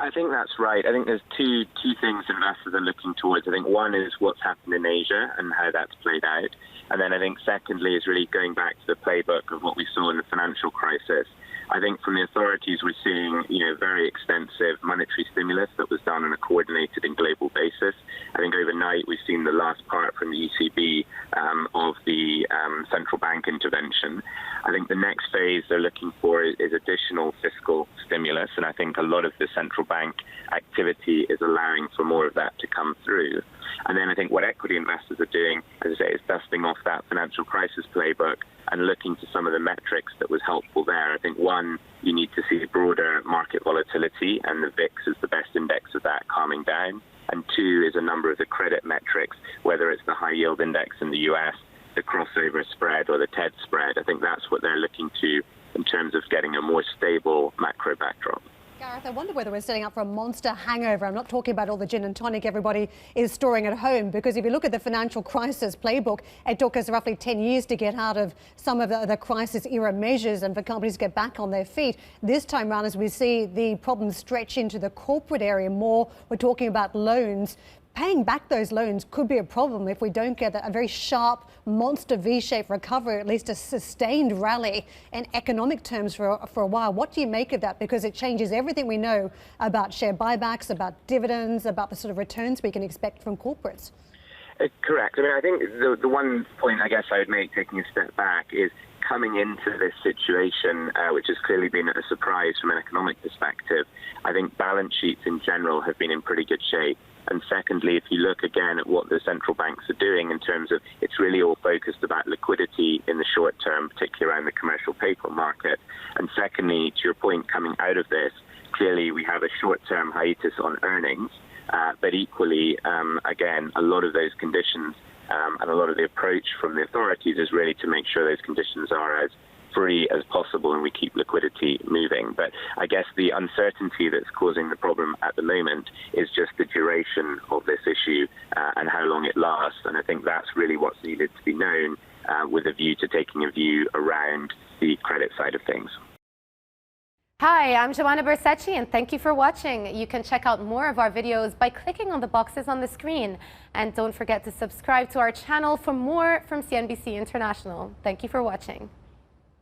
I think that's right. I think there's two things investors are looking towards. I think one is what's happened in Asia and how that's played out. And then I think secondly is really going back to the playbook of what we saw in the financial crisis. I think from the authorities, we're seeing, very extensive monetary stimulus that was done on a coordinated and global basis. I think overnight we've seen the last part from the ECB of the central bank intervention. I think the next phase they're looking for is additional fiscal stimulus, and I think a lot of the central bank activity is allowing for more of that to come through. And then I think what equity investors are doing, as I say, is dusting off that financial crisis playbook and looking to some of the metrics that was helpful there. I think one, you need to see broader market volatility, and the VIX is the best index of that calming down. And two is a number of the credit metrics, whether it's the high yield index in the US, the crossover spread or the TED spread. I think that's what they're looking to in terms of getting a more stable macro backdrop. Gareth, I wonder whether we're setting up for a monster hangover. I'm not talking about all the gin and tonic everybody is storing at home, because if you look at the financial crisis playbook, it took us roughly 10 years to get out of some of the crisis era measures and for companies to get back on their feet. This time around, as we see the problems stretch into the corporate area more, we're talking about loans. Paying back those loans could be a problem if we don't get a very sharp monster V-shaped recovery, or at least a sustained rally in economic terms for a while. What do you make of that? Because it changes everything we know about share buybacks, about dividends, about the sort of returns we can expect from corporates. Correct. I mean, I think the one point I guess I would make, taking a step back, is coming into this situation, which has clearly been a surprise from an economic perspective. I think balance sheets in general have been in pretty good shape. And secondly, if you look again at what the central banks are doing in terms of, it's really all focused about liquidity in the short term, particularly around the commercial paper market. And secondly, to your point, coming out of this, clearly we have a short-term hiatus on earnings, but equally, again, a lot of those conditions and a lot of the approach from the authorities is really to make sure those conditions are as free as possible and we keep liquidity moving. But I guess the uncertainty that's causing the problem at the moment is just the duration of this issue and how long it lasts. And I think that's really what's needed to be known with a view to taking a view around the credit side of things. Hi, I'm Joanna Bersecci, and thank you for watching. You can check out more of our videos by clicking on the boxes on the screen. And don't forget to subscribe to our channel for more from CNBC International. Thank you for watching.